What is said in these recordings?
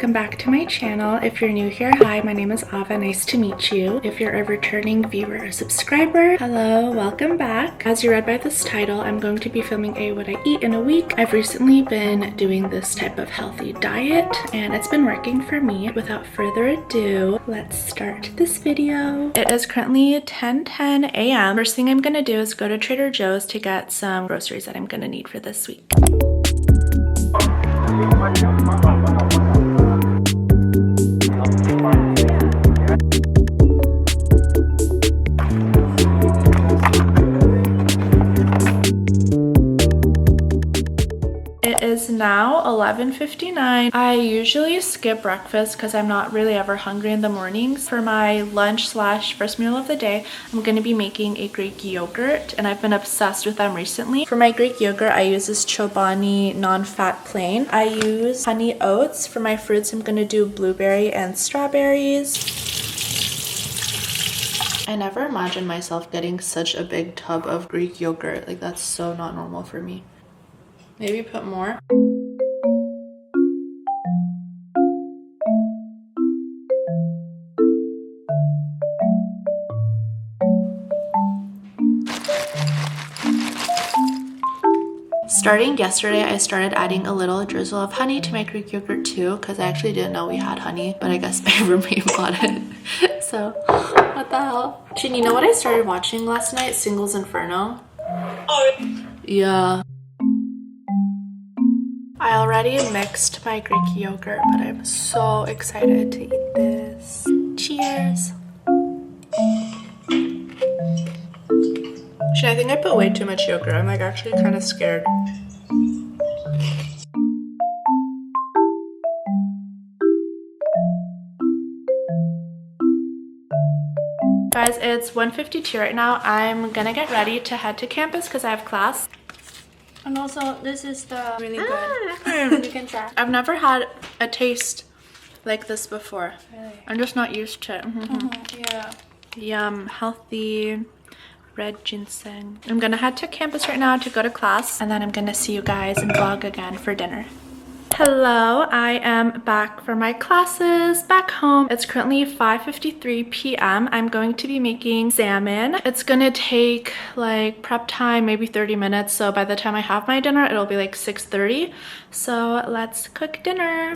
welcome back to my channel. If you're new here, hi, my name is Ava, nice to meet you. If you're a returning viewer or subscriber, hello, welcome back. As you read by this title, I'm going to be filming a what I eat in a week. I've recently been doing this type of healthy diet and it's been working for me. Without further ado, let's start this video. It is currently 10:10 a.m. First thing I'm gonna do is go to Trader Joe's to get some groceries that I'm gonna need for this week. It is now 11:59. I usually skip breakfast because I'm not really ever hungry in the mornings. For my lunch slash first meal of the day, I'm going to be making a Greek yogurt and I've been obsessed with them recently. For my Greek yogurt, I use this Chobani non-fat plain. I use honey oats. For my fruits, I'm going to do blueberry and strawberries. I never imagined myself getting such a big tub of Greek yogurt. Like, that's so not normal for me. Maybe put more. Starting yesterday, I started adding a little drizzle of honey to my Greek yogurt too, because I actually didn't know we had honey, but I guess my roommate bought it. So, what the hell? Actually, you know what I started watching last night? Singles Inferno. Oh. Yeah. I already mixed my Greek yogurt, but I'm so excited to eat this. Cheers! Actually, I think I put way too much yogurt. I'm like actually kind of scared. Guys, it's 1:52 right now. I'm gonna get ready to head to campus because I have class. And also, this is the really good. You can try. I've never had a taste like this before. Really? I'm just not used to it. Yeah. Yum, healthy red ginseng. I'm gonna head to campus right now to go to class, and then I'm gonna see you guys and vlog again for dinner. Hello, I am back for my classes back home. It's currently 5:53 p.m. I'm going to be making salmon. It's gonna take like prep time, maybe 30 minutes. So by the time I have my dinner, it'll be like 6:30. So let's cook dinner.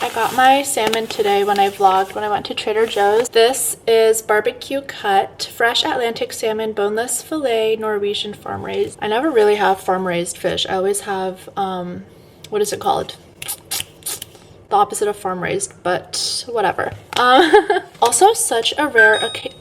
I got my salmon today when I vlogged when I went to Trader Joe's. This is barbecue cut, fresh Atlantic salmon, boneless filet, Norwegian farm raised. I never really have farm raised fish. I always have, what is it called? The opposite of farm raised, but whatever. Also such a rare occasion.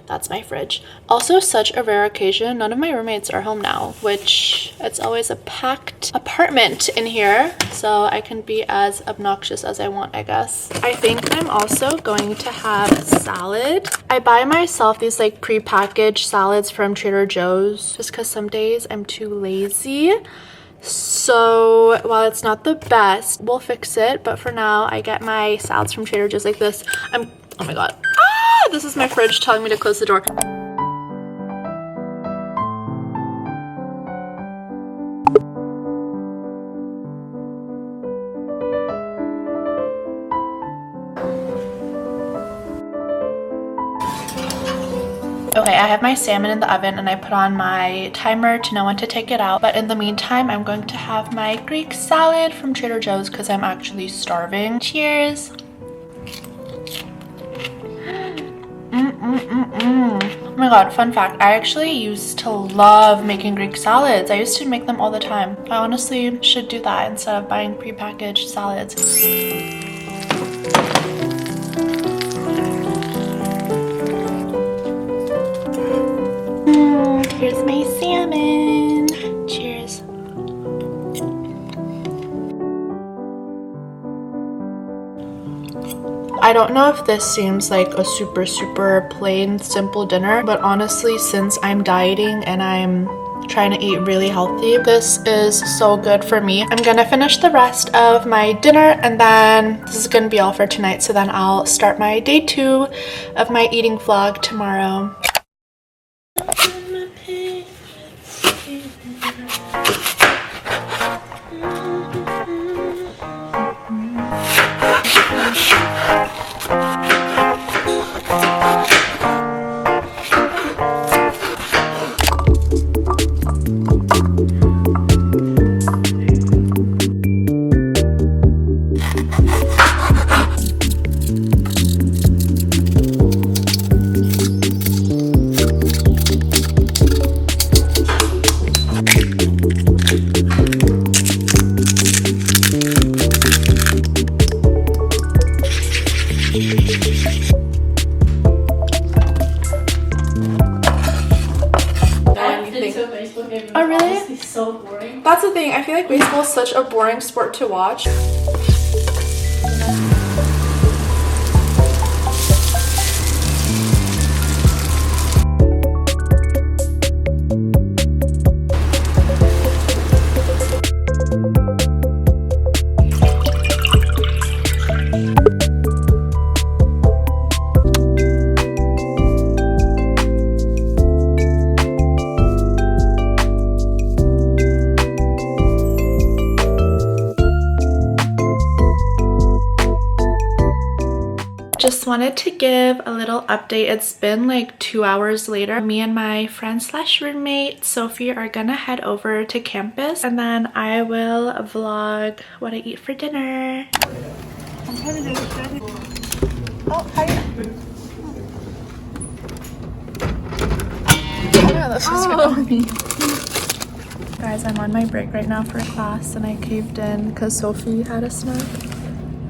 That's my fridge. Also such a rare occasion. None of my roommates are home now, which it's always a packed apartment in here, so I can be as obnoxious as I want, I guess. I think I'm also going to have salad. I buy myself these like pre-packaged salads from Trader Joe's just because some days I'm too lazy. So while it's not the best, we'll fix it. But for now, I get my salads from Trader Joe's like this. Oh my god. This is my fridge telling me to close the door. Okay, I have my salmon in the oven and I put on my timer to know when to take it out. But in the meantime, I'm going to have my Greek salad from Trader Joe's because I'm actually starving. Cheers! Oh my god, fun fact, I actually used to love making Greek salads. I used to make them all the time. I honestly should do that instead of buying prepackaged salads. Here's my salmon. Cheers. I don't know if this seems like a super plain simple dinner, but honestly, since I'm dieting and I'm trying to eat really healthy, this is so good for me. I'm gonna finish the rest of my dinner and then this is gonna be all for tonight, so then I'll start my day 2 of my eating vlog tomorrow. thing. I feel like baseball is such a boring sport to watch. Just wanted to give a little update. It's been like 2 hours later. Me and my friend slash roommate Sophie are gonna head over to campus, and then I will vlog what I eat for dinner. Oh, hi. Yeah, that's just funny. Guys, I'm on my break right now for class, and I caved in because Sophie had a snack.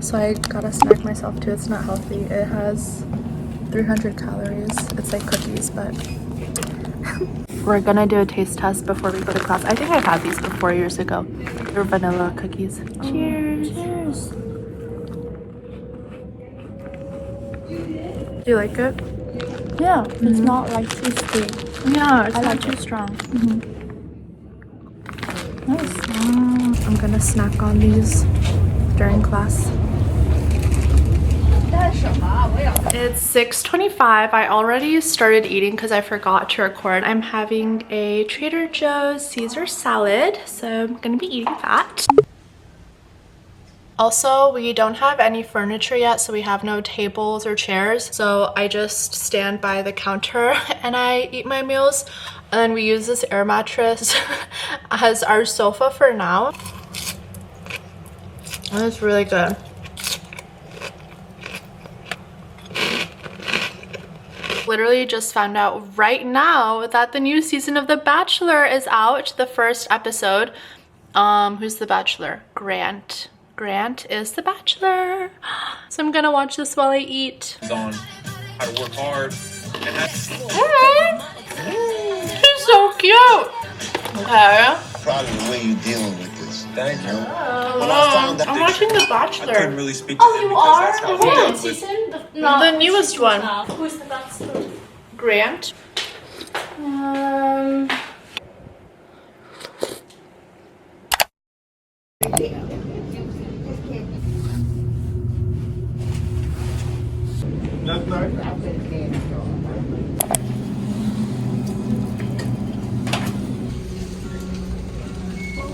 So I got a snack myself too. It's not healthy. It has 300 calories. It's like cookies, but we're gonna do a taste test before we go to class. I think I've had these before years ago. They're vanilla cookies. Cheers. Cheers. Do you like it? Yeah, it's not like too sweet. Yeah, it's I not like too it. strong. Nice. I'm gonna snack on these during class. It's 6:25. I already started eating because I forgot to record. I'm having a Trader Joe's Caesar salad, so I'm gonna be eating that. Also, we don't have any furniture yet, so we have no tables or chairs. So I just stand by the counter and I eat my meals. And then we use this air mattress as our sofa for now. And it's really good. Literally just found out right now that the new season of The Bachelor is out, the first episode. Who's the Bachelor? Grant. Grant is the Bachelor. So I'm gonna watch this while I eat. On how to work hard. He's so cute. Okay. Proud of the way you're dealing with this. Thank you. I'm watching The I couldn't Bachelor. really speak to him because that's how he dealt with. The newest one. Who's the Bachelor? Grant.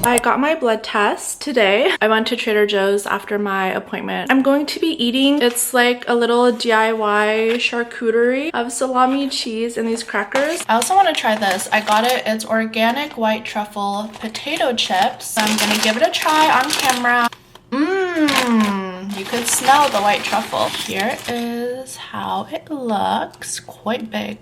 I got my blood test today. I went to Trader Joe's after my appointment. I'm going to be eating, it's like a little DIY charcuterie of salami, cheese, and these crackers. I also want to try this. I got it. It's organic white truffle potato chips. I'm gonna give it a try on camera. You could smell the white truffle. Here is how it looks. Quite big.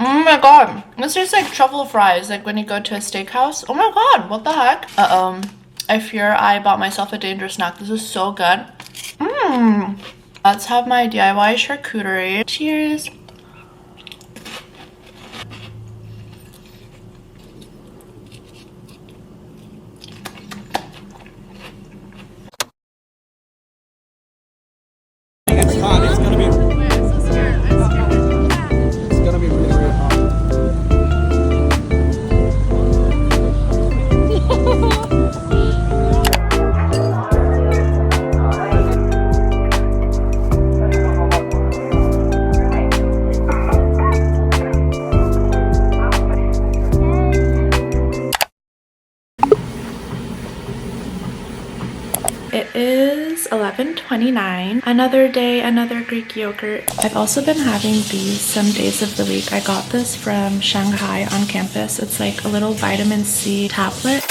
Oh my god, this tastes like truffle fries, like when you go to a steakhouse. Oh my god, what the heck? I fear I bought myself a dangerous snack. This is so good. Let's have my DIY charcuterie. Cheers. It's hot. It's gonna be really, really hot. It is 11:29. Another day, another Greek yogurt. I've also been having these some days of the week. I got this from Shanghai on campus. It's like a little vitamin C tablet.